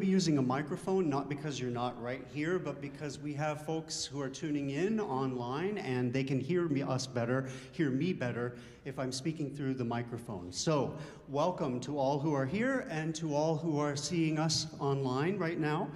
be using a microphone, not because you're not right here, but because we have folks who are tuning in online and they can hear me better if I'm speaking through the microphone. So, welcome to all who are here and to all who are seeing us online right now.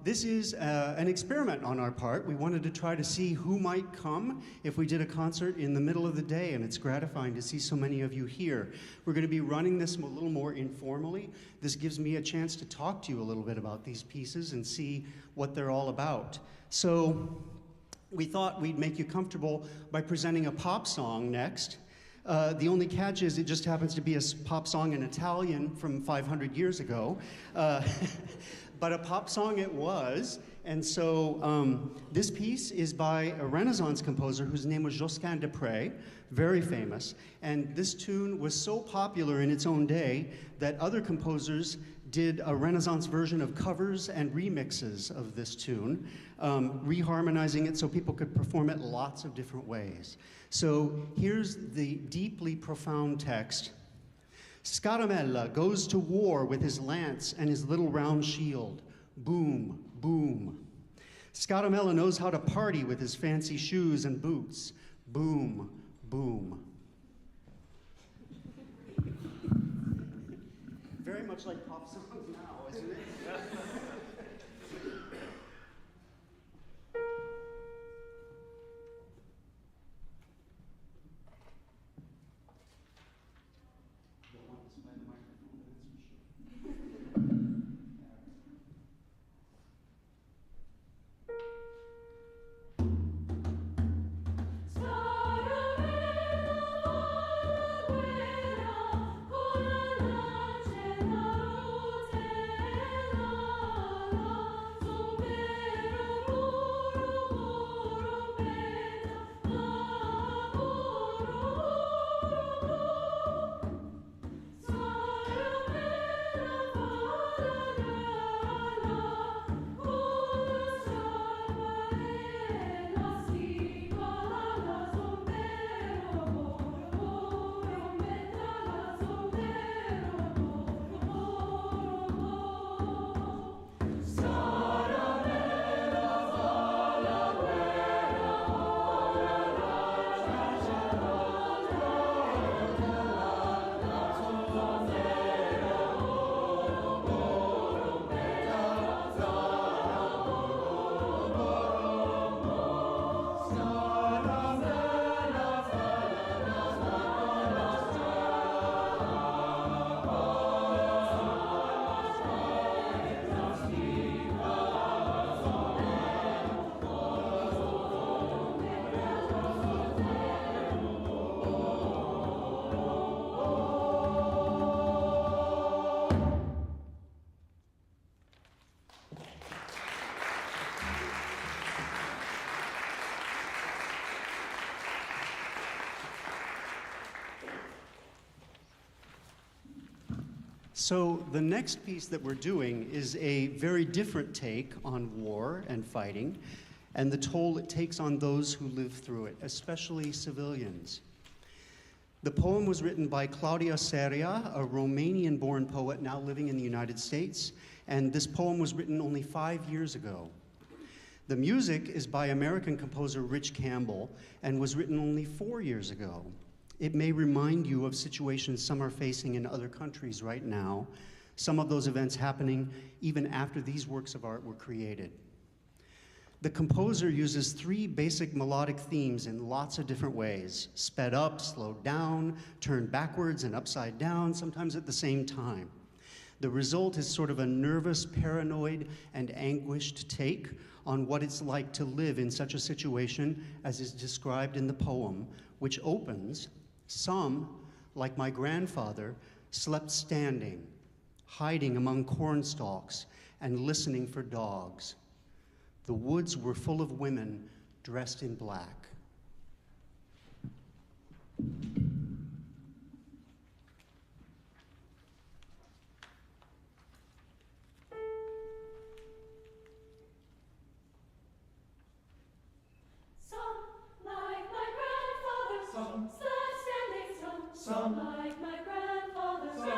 This is an experiment on our part. We wanted to try to see who might come if we did a concert in the middle of the day, and it's gratifying to see so many of you here. We're going to be running this a little more informally. This gives me a chance to talk to you a little bit about these pieces and see what they're all about. So we thought we'd make you comfortable by presenting a pop song next. The only catch is it just happens to be a pop song in Italian from 500 years ago. But a pop song it was, and so this piece is by a Renaissance composer whose name was Josquin des Prez, very famous, and this tune was so popular in its own day that other composers did a Renaissance version of covers and remixes of this tune, reharmonizing it so people could perform it lots of different ways. So here's the deeply profound text. Scaramella goes to war with his lance and his little round shield. Boom, boom. Scaramella knows how to party with his fancy shoes and boots. Boom, boom. Very much like pop songs now, isn't it? So the next piece that we're doing is a very different take on war and fighting and the toll it takes on those who live through it, especially civilians. The poem was written by Claudia Seria, a Romanian-born poet now living in the United States, and this poem was written only 5 years ago. The music is by American composer Rich Campbell and was written only 4 years ago. It may remind you of situations some are facing in other countries right now, some of those events happening even after these works of art were created. The composer uses 3 basic melodic themes in lots of different ways: sped up, slowed down, turned backwards and upside down, sometimes at the same time. The result is sort of a nervous, paranoid, and anguished take on what it's like to live in such a situation as is described in the poem, which opens, "Some, like my grandfather, slept standing, hiding among corn stalks and listening for dogs. The woods were full of women dressed in black." Some, like my grandfather, some,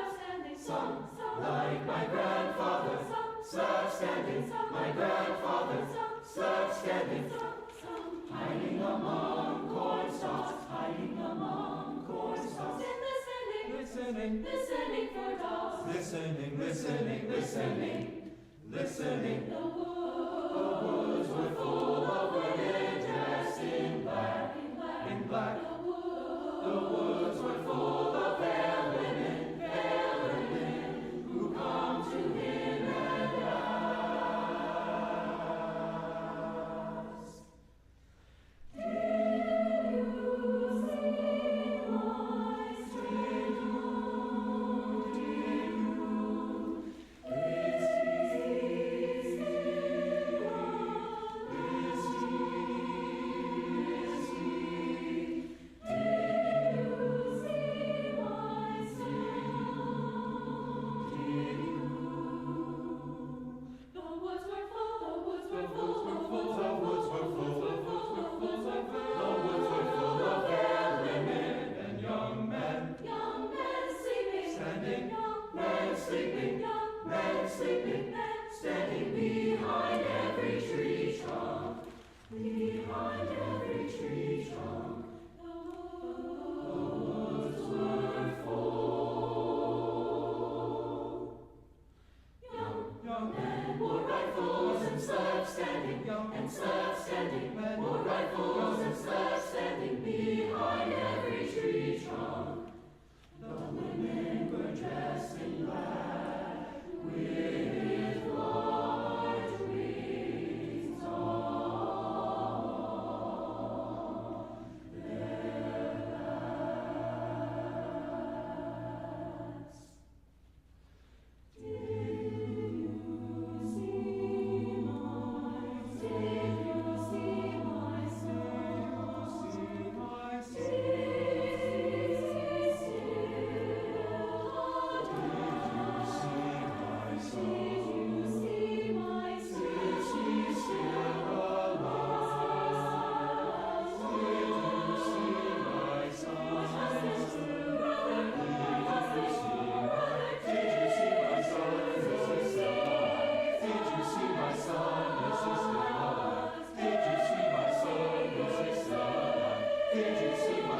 standing, some, like my grandfather. Listening. The woods were full of women dressed in black, in black. The woods were full of fair women who come to him and ask. Did you see my standing behind every tree trunk, behind every tree trunk. The woods were full. Young men wore rifles and slept standing, wore rifles and slept standing behind every tree trunk. The women were dressed in black with large wings on their backs. Did you see my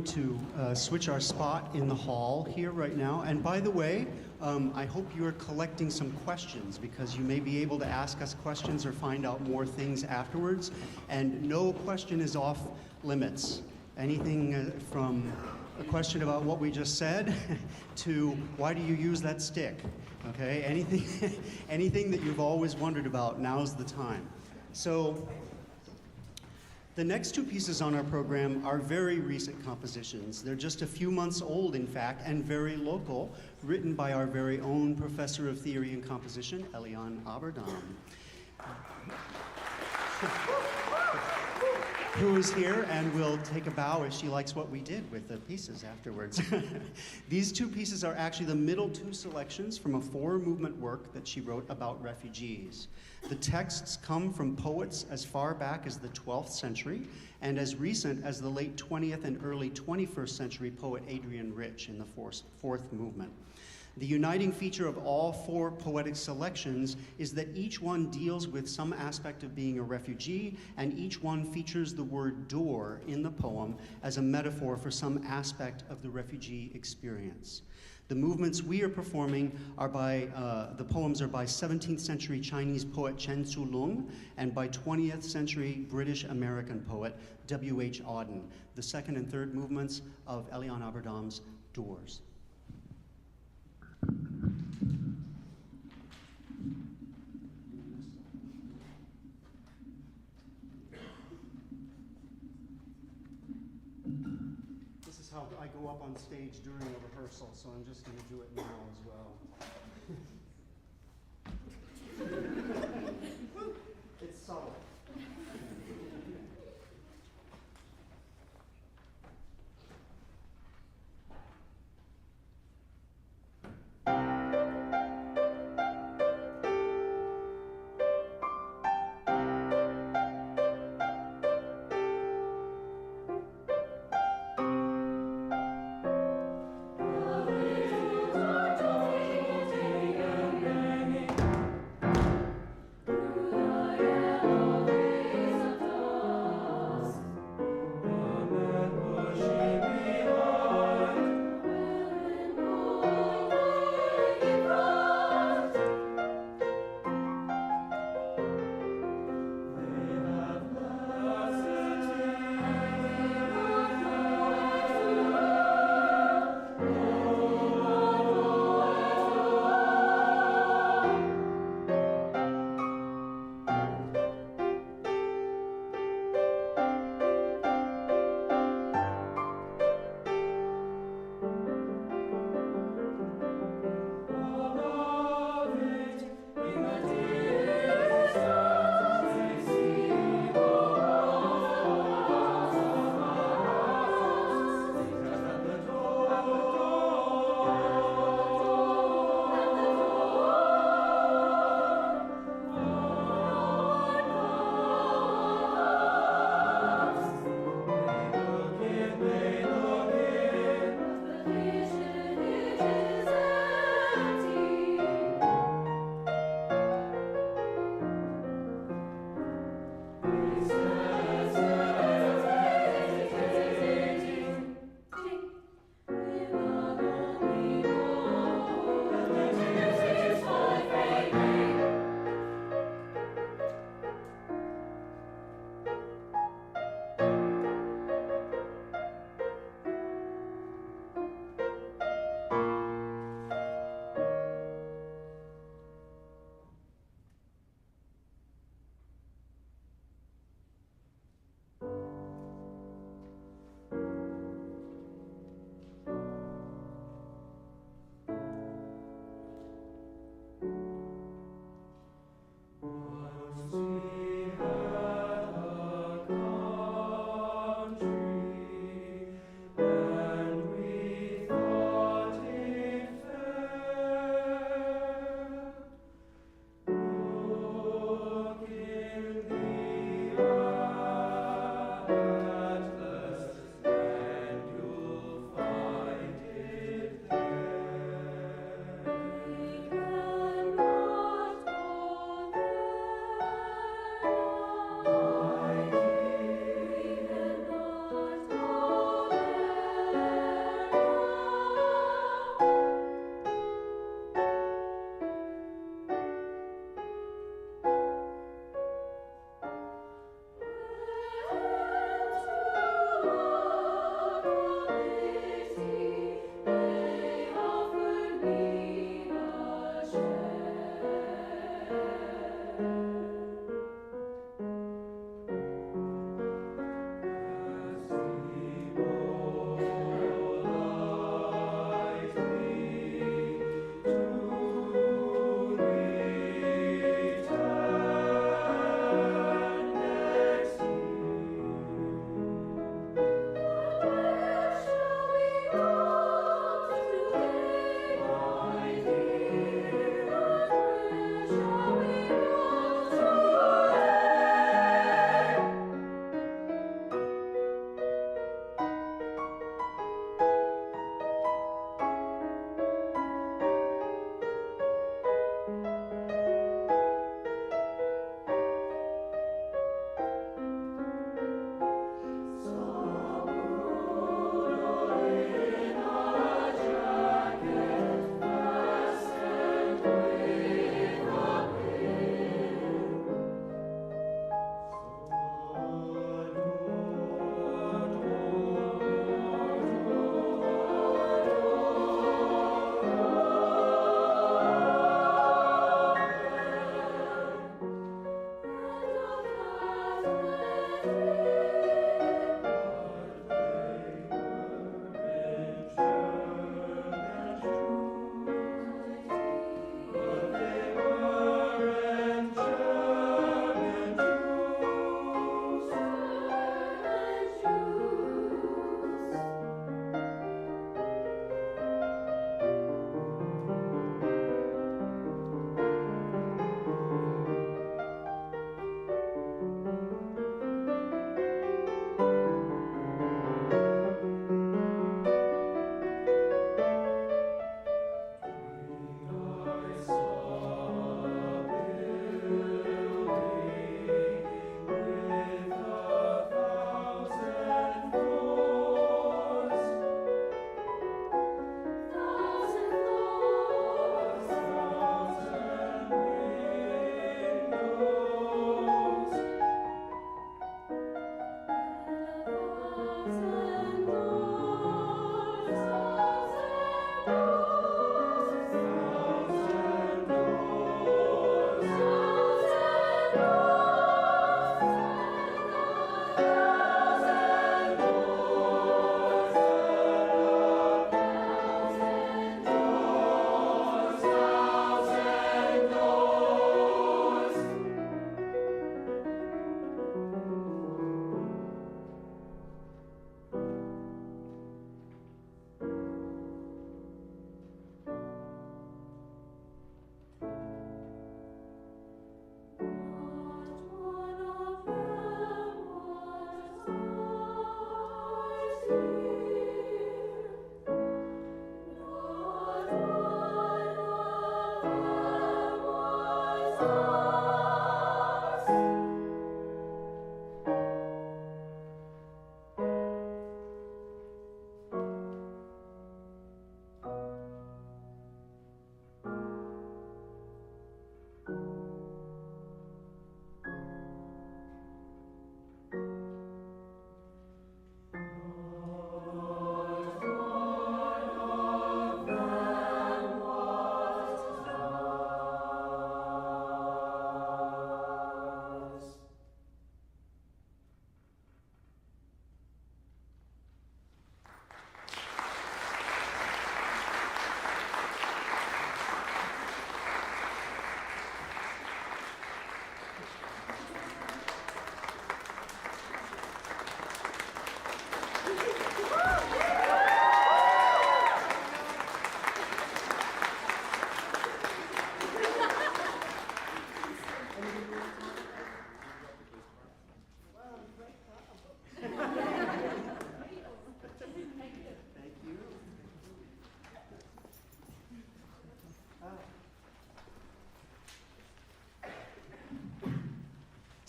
To switch our spot in the hall here right now. And by the way, I hope you're collecting some questions, because you may be able to ask us questions or find out more things afterwards. And no question is off limits. Anything from a question about what we just said to why do you use that stick? Okay, anything that you've always wondered about, now's the time. So the next two pieces on our program are very recent compositions. They're just a few months old, in fact, and very local, written by our very own professor of theory and composition, Eliane Aberdam. who is here and will take a bow if she likes what we did with the pieces afterwards. These two pieces are actually the middle two selections from a four-movement work that she wrote about refugees. The texts come from poets as far back as the 12th century and as recent as the late 20th and early 21st century poet Adrian Rich in the fourth movement. The uniting feature of all four poetic selections is that each one deals with some aspect of being a refugee, and each one features the word door in the poem as a metaphor for some aspect of the refugee experience. The movements we are performing are by, the poems are by 17th century Chinese poet Chen Tzu-lung and by 20th century British-American poet W.H. Auden, the second and third movements of Eliane Aberdamm's Doors. This is how I go up on stage during a rehearsal, so I'm just going to do it now as well. It's subtle. The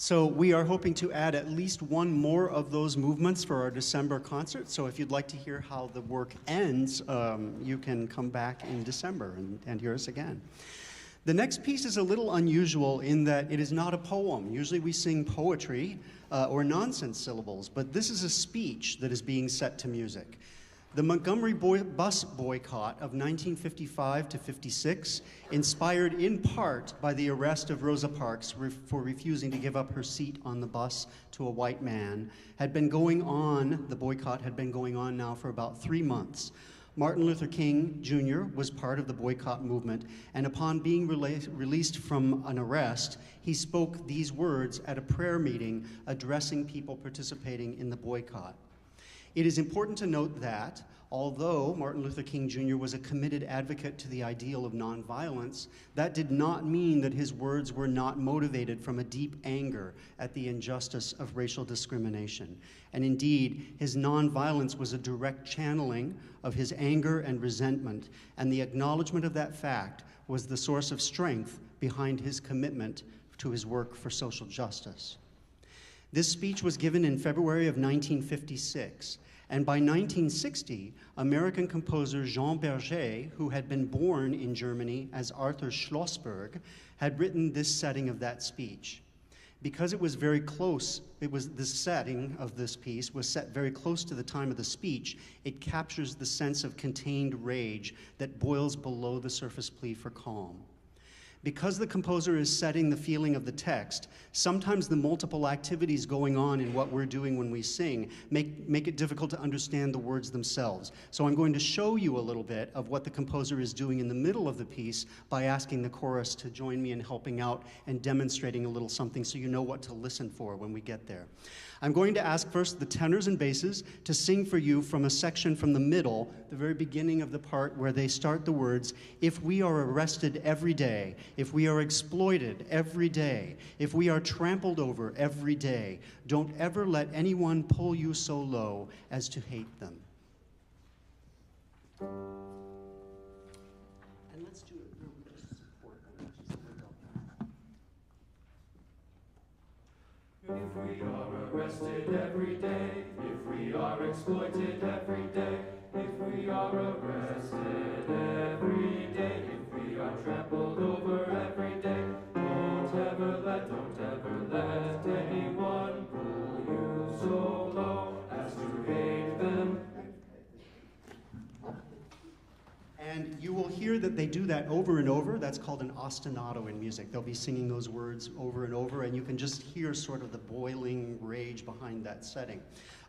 So we are hoping to add at least one more of those movements for our December concert. So if you'd like to hear how the work ends, you can come back in December and hear us again. The next piece is a little unusual in that it is not a poem. Usually we sing poetry or nonsense syllables, but this is a speech that is being set to music. The Montgomery bus boycott of 1955 to 56, inspired in part by the arrest of Rosa Parks for refusing to give up her seat on the bus to a white man, had been going on, the boycott had been going on now for about 3 months. Martin Luther King Jr. was part of the boycott movement, and upon being released from an arrest, he spoke these words at a prayer meeting addressing people participating in the boycott. It is important to note that, although Martin Luther King Jr. was a committed advocate to the ideal of nonviolence, that did not mean that his words were not motivated from a deep anger at the injustice of racial discrimination. And indeed, his nonviolence was a direct channeling of his anger and resentment, and the acknowledgement of that fact was the source of strength behind his commitment to his work for social justice. This speech was given in February of 1956. And by 1960, American composer Jean Berger, who had been born in Germany as Arthur Schlossberg, had written this setting of that speech. Because it was very close, the setting of this piece was set very close to the time of the speech, it captures the sense of contained rage that boils below the surface plea for calm. Because the composer is setting the feeling of the text, sometimes the multiple activities going on in what we're doing when we sing make it difficult to understand the words themselves. So I'm going to show you a little bit of what the composer is doing in the middle of the piece by asking the chorus to join me in helping out and demonstrating a little something so you know what to listen for when we get there. I'm going to ask first the tenors and basses to sing for you from a section from the middle, the very beginning of the part where they start the words, "If we are arrested every day, if we are exploited every day, if we are trampled over every day, don't ever let anyone pull you so low as to hate them." And let's do it. No, just support them. If we are arrested every day, if we are exploited every day, if we are arrested every day, if we are trampled over every day, don't ever let anyone pull you so low as to hate them. And you will hear that they do that over and over. That's called an ostinato in music. They'll be singing those words over and over, and you can just hear sort of the boiling rage behind that setting.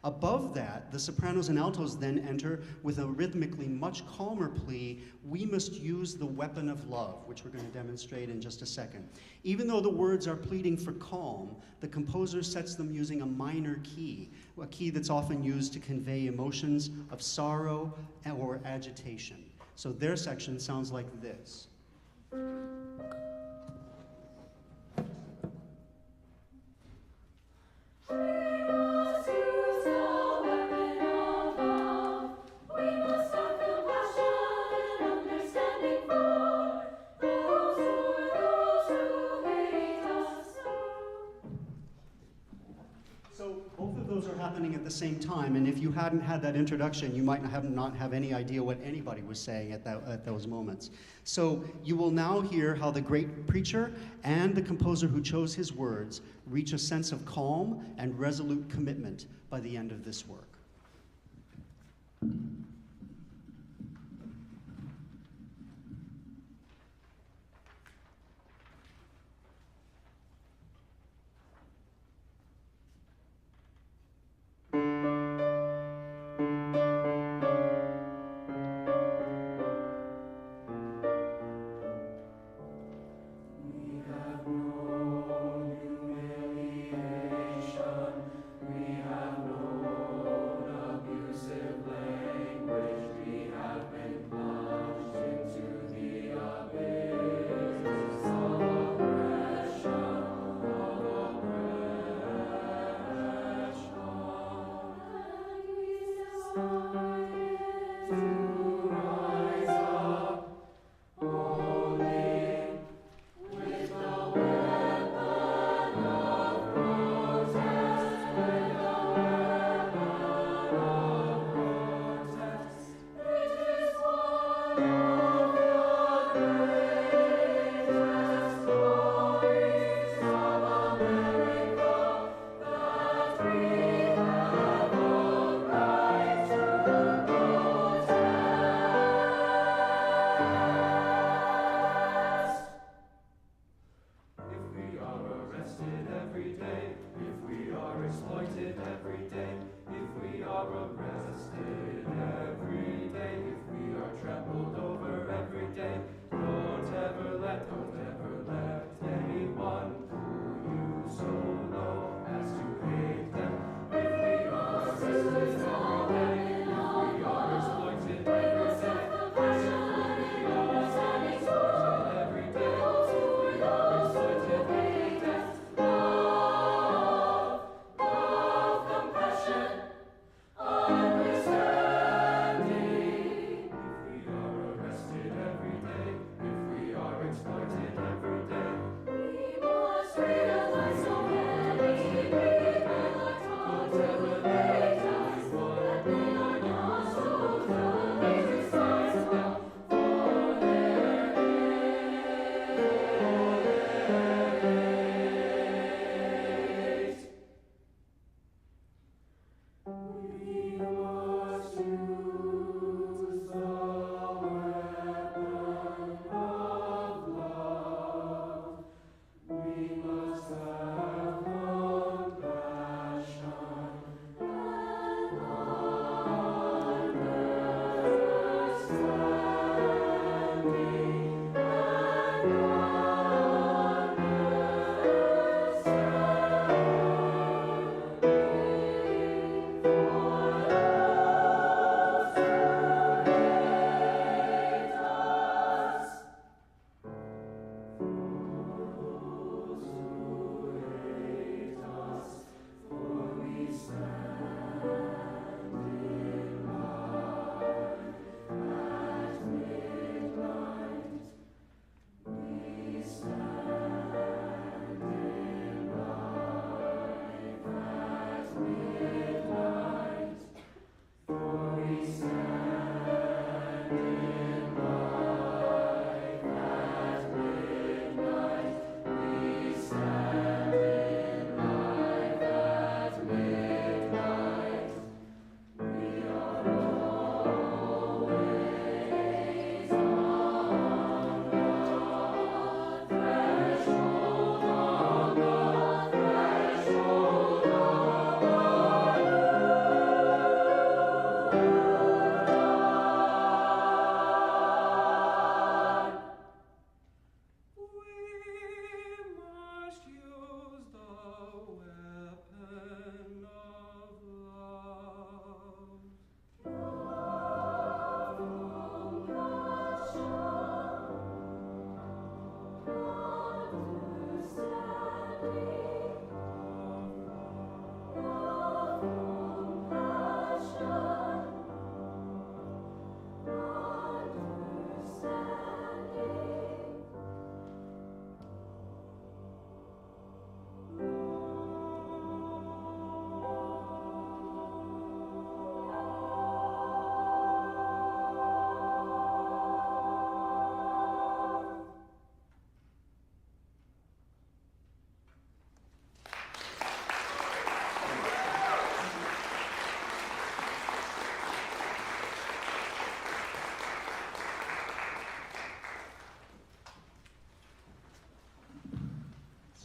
Above that, the sopranos and altos then enter with a rhythmically much calmer plea, "We must use the weapon of love," which we're going to demonstrate in just a second. Even though the words are pleading for calm, the composer sets them using a minor key, a key that's often used to convey emotions of sorrow or agitation. So their section sounds like this. At the same time, and if you hadn't had that introduction, you might not have any idea what anybody was saying at those moments. So you will now hear how the great preacher and the composer who chose his words reach a sense of calm and resolute commitment by the end of this work. We have known abusive language.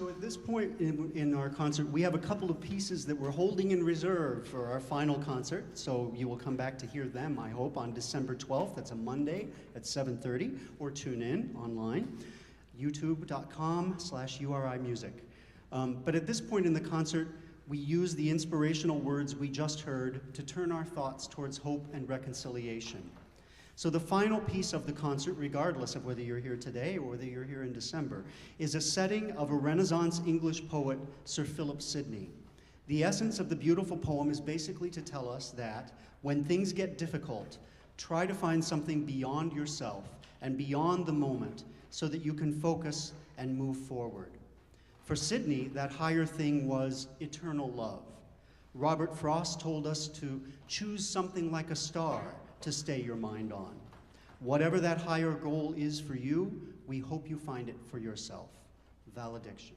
So at this point in our concert, we have a couple of pieces that we're holding in reserve for our final concert. So you will come back to hear them, I hope, on December 12th. That's a Monday at 7:30, or tune in online, youtube.com/URI Music. But at this point in the concert, we use the inspirational words we just heard to turn our thoughts towards hope and reconciliation. So the final piece of the concert, regardless of whether you're here today or whether you're here in December, is a setting of a Renaissance English poet, Sir Philip Sidney. The essence of the beautiful poem is basically to tell us that when things get difficult, try to find something beyond yourself and beyond the moment so that you can focus and move forward. For Sidney, that higher thing was eternal love. Robert Frost told us to choose something like a star to stay your mind on. Whatever that higher goal is for you, we hope you find it for yourself. Valediction.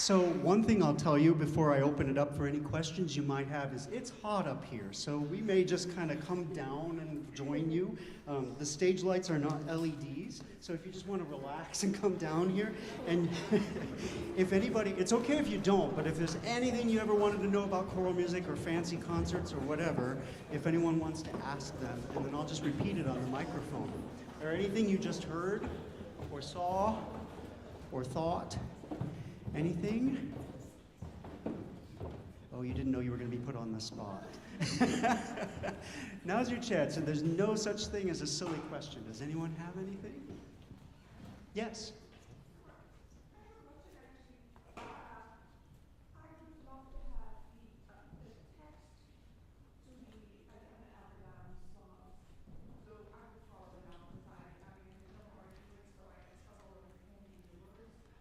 So one thing I'll tell you before I open it up for any questions you might have is it's hot up here, so we may just kind of come down and join you. The stage lights are not LEDs, so if you just want to relax and come down here, and if anybody, it's okay if you don't, but if there's anything you ever wanted to know about choral music or fancy concerts or whatever, if anyone wants to ask them, and then I'll just repeat it on the microphone. Or anything you just heard or saw or thought. Anything? Oh, you didn't know you were going to be put on the spot. Now's your chance, and there's no such thing as a silly question. Does anyone have anything? Yes?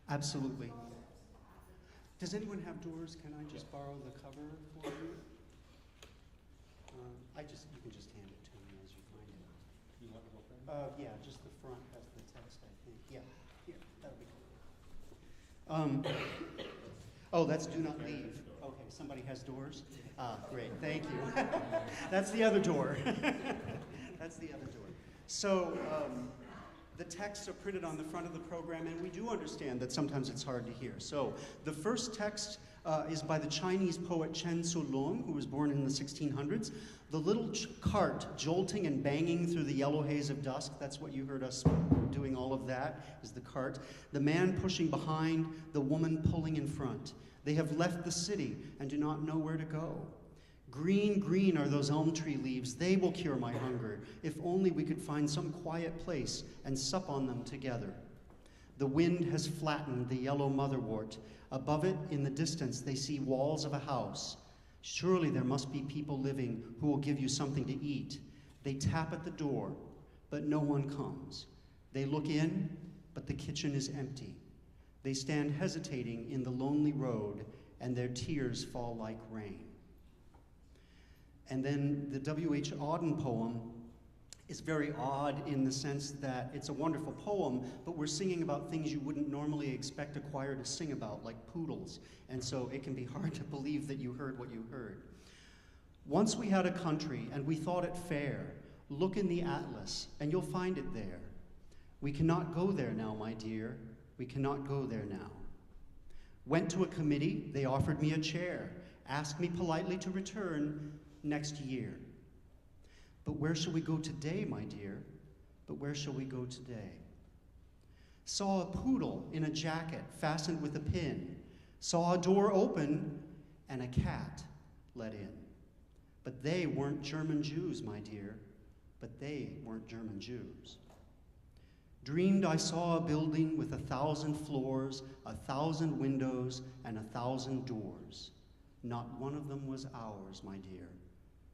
Absolutely. Does anyone have doors? Can I just borrow the cover for you? You can just hand it to me as you find it. You want the whole thing? Yeah, just the front has the text, I think. Yeah, here, that'll be cool. Oh, that's do not leave. Okay, somebody has doors? Great, thank you. That's the other door. That's the other door. So, the texts are printed on the front of the program, and we do understand that sometimes it's hard to hear. So the first text is by the Chinese poet Chen Sulong, who was born in the 1600s. The little cart jolting and banging through the yellow haze of dusk, that's what you heard us doing, all of that, is the cart. The man pushing behind, the woman pulling in front. They have left the city and do not know where to go. Green, green are those elm tree leaves. They will cure my hunger. If only we could find some quiet place and sup on them together. The wind has flattened the yellow motherwort. Above it, in the distance, they see walls of a house. Surely there must be people living who will give you something to eat. They tap at the door, but no one comes. They look in, but the kitchen is empty. They stand hesitating in the lonely road, and their tears fall like rain. And then the W.H. Auden poem is very odd in the sense that it's a wonderful poem, but we're singing about things you wouldn't normally expect a choir to sing about, like poodles. And so it can be hard to believe that you heard what you heard. Once we had a country, and we thought it fair. Look in the atlas, and you'll find it there. We cannot go there now, my dear. We cannot go there now. Went to a committee, they offered me a chair, asked me politely to return next year. But where shall we go today, my dear? But where shall we go today? Saw a poodle in a jacket fastened with a pin. Saw a door open and a cat let in. But they weren't German Jews, my dear. But they weren't German Jews. Dreamed I saw a building with 1,000 floors, 1,000 windows, and 1,000 doors. Not one of them was ours, my dear.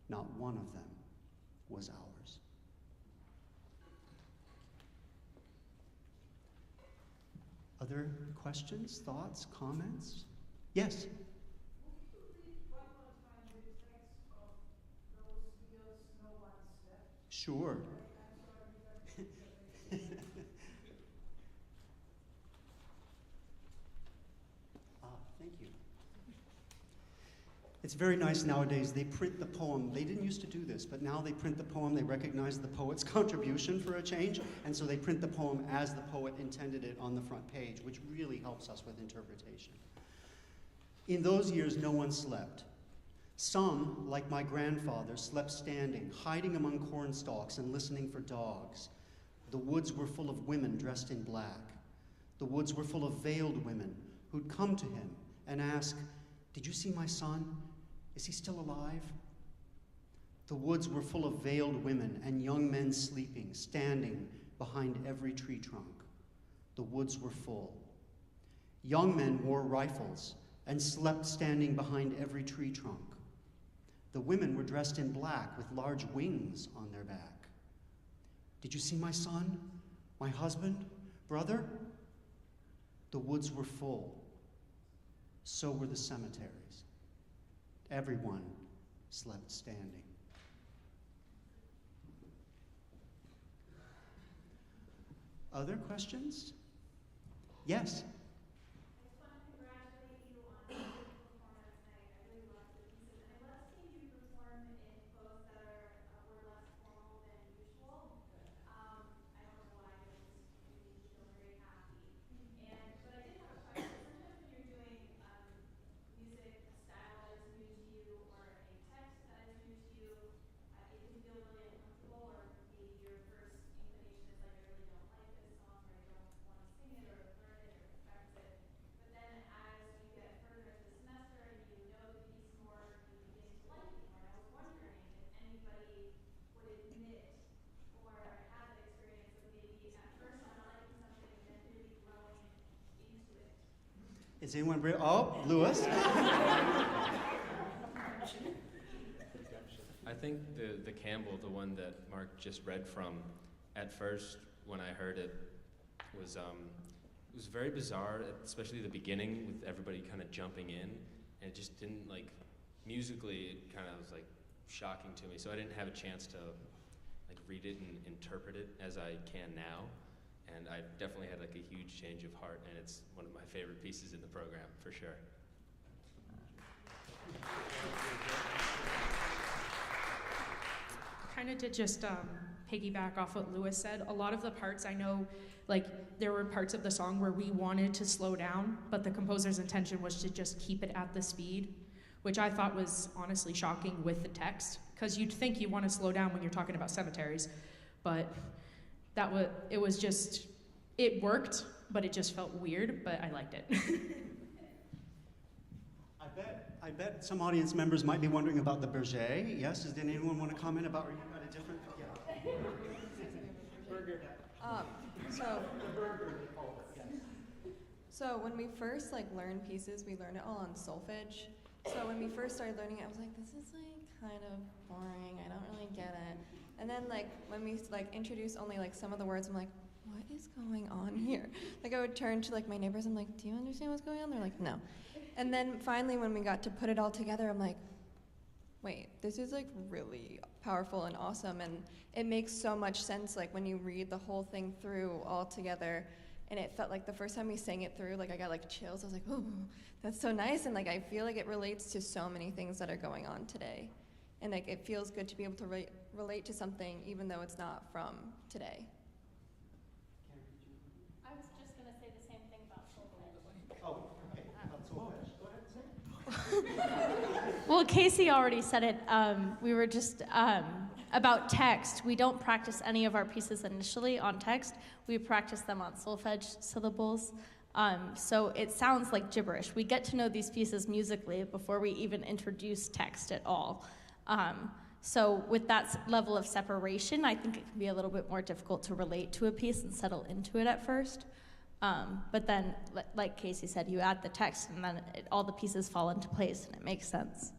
Not one of them was ours. Other questions, thoughts, comments? Yes? Sure. Thank you. It's very nice nowadays. They print the poem. They didn't used to do this, but now they print the poem. They recognize the poet's contribution for a change, and so they print the poem as the poet intended it on the front page, which really helps us with interpretation. In those years, no one slept. Some, like my grandfather, slept standing, hiding among corn stalks and listening for dogs. The woods were full of women dressed in black. The woods were full of veiled women who'd come to him and ask, "Did you see my son? Is he still alive?" The woods were full of veiled women and young men sleeping, standing behind every tree trunk. The woods were full. Young men wore rifles and slept standing behind every tree trunk. The women were dressed in black with large wings on their back. "Did you see my son, my husband, brother?" The woods were full. So were the cemeteries. Everyone slept standing. Other questions? Yes? I just want to congratulate Is anyone oh, Lewis? I think the Campbell, the one that Mark just read from, at first when I heard it was very bizarre, especially the beginning with everybody kind of jumping in, and it just didn't like, musically it kind of was like shocking to me, so I didn't have a chance to like read it and interpret it as I can now, and I definitely had like a huge change of heart, and it's one of my favorite pieces in the program for sure. Kind of to just piggyback off what Lewis said, a lot of the parts I know, like there were parts of the song where we wanted to slow down, but the composer's intention was to just keep it at the speed, which I thought was honestly shocking with the text, because you'd think you want to slow down when you're talking about cemeteries, but it worked, but it just felt weird, but I liked it. I bet some audience members might be wondering about the Berger. Yes, does anyone want to comment about, or you got a different, yeah. Burger. So when we first learned pieces, we learned it all on solfege. So when we first started learning it, I was like, this is kind of boring. I don't really get it. And then when we introduced only some of the words, I'm like, what is going on here? I would turn to my neighbors. I'm like, do you understand what's going on? They're like, no. And then finally, when we got to put it all together, I'm like, wait, this is really powerful and awesome, and it makes so much sense when you read the whole thing through all together. And it felt like the first time we sang it through, I got chills. I was like, oh, that's so nice, and I feel like it relates to so many things that are going on today, and it feels good to be able to relate to something even though it's not from today. I was just going to say the same thing about solfege. Oh, okay. About solfege. Go ahead. Well, Casey already said it. We were just about text. We don't practice any of our pieces initially on text. We practice them on solfege syllables. So it sounds like gibberish. We get to know these pieces musically before we even introduce text at all. So with that level of separation, I think it can be a little bit more difficult to relate to a piece and settle into it at first. But then, like Casey said, you add the text and then all the pieces fall into place and it makes sense.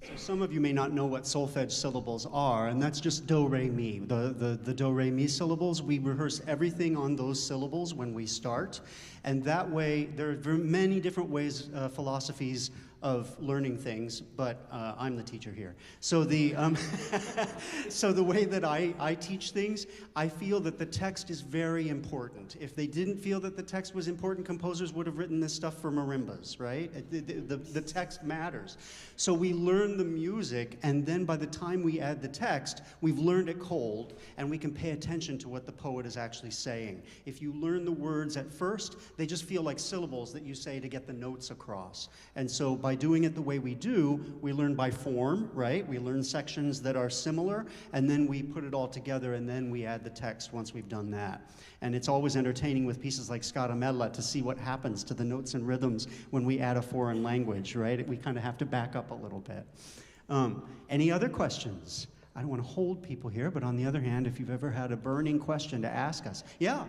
So some of you may not know what solfege syllables are, and that's just do, re, mi. The do, re, mi syllables, we rehearse everything on those syllables when we start, and that way, there are many different ways, philosophies of learning things, but I'm the teacher here. So the so the way that I teach things, I feel that the text is very important. If they didn't feel that the text was important, composers would have written this stuff for marimbas, right? The text matters. So we learn the music, and then by the time we add the text, we've learned it cold, and we can pay attention to what the poet is actually saying. If you learn the words at first, they just feel like syllables that you say to get the notes across. And so by doing it the way we do, we learn by form, right? We learn sections that are similar, and then we put it all together, and then we add the text once we've done that. And it's always entertaining with pieces like Scaramella to see what happens to the notes and rhythms when we add a foreign language, right? We kind of have to back up a little bit. Any other questions? I don't want to hold people here, but on the other hand, if you've ever had a burning question to ask us. Yeah?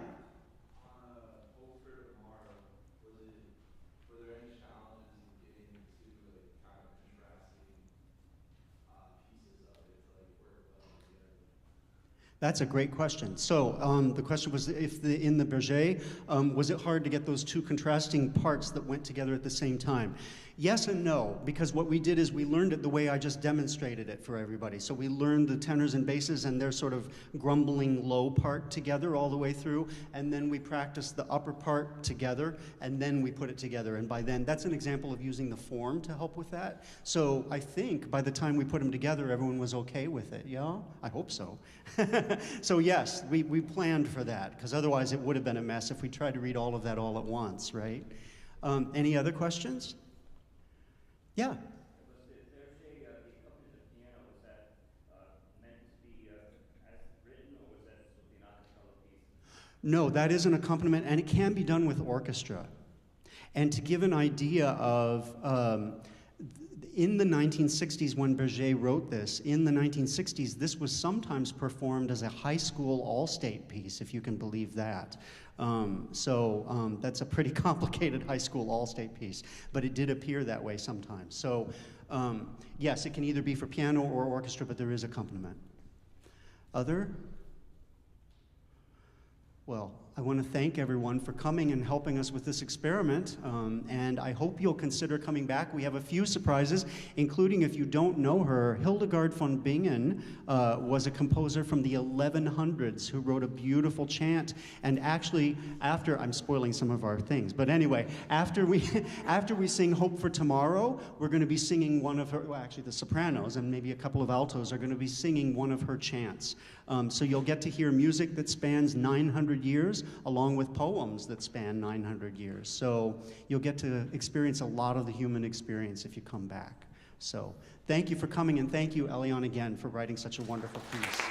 That's a great question. So the question was, in the Berger, was it hard to get those two contrasting parts that went together at the same time? Yes and no, because what we did is we learned it the way I just demonstrated it for everybody. So we learned the tenors and basses and their sort of grumbling low part together all the way through, and then we practiced the upper part together, and then we put it together. And by then, that's an example of using the form to help with that. So I think by the time we put them together, everyone was okay with it, yeah? I hope so. So yes, we planned for that, because otherwise it would have been a mess if we tried to read all of that all at once, right? Any other questions? Yeah. Was the accompaniment of piano, was that meant to be as written, or was that supposed to be an a cappella piece? No, that is an accompaniment, and it can be done with orchestra. And to give an idea of, in the 1960s, when Berger wrote this, in the 1960s, this was sometimes performed as a high school all-state piece, if you can believe that. That's a pretty complicated high school all-state piece, but it did appear that way sometimes. So yes, it can either be for piano or orchestra, but there is accompaniment. Other? Well, I want to thank everyone for coming and helping us with this experiment, and I hope you'll consider coming back. We have a few surprises, including, if you don't know her, Hildegard von Bingen was a composer from the 1100s who wrote a beautiful chant, and actually, I'm spoiling some of our things, but anyway, after we sing Hope for Tomorrow, we're going to be singing one of her, well, actually the sopranos and maybe a couple of altos are going to be singing one of her chants. So you'll get to hear music that spans 900 years, along with poems that span 900 years. So you'll get to experience a lot of the human experience if you come back. So thank you for coming, and thank you, Eliane, again, for writing such a wonderful piece.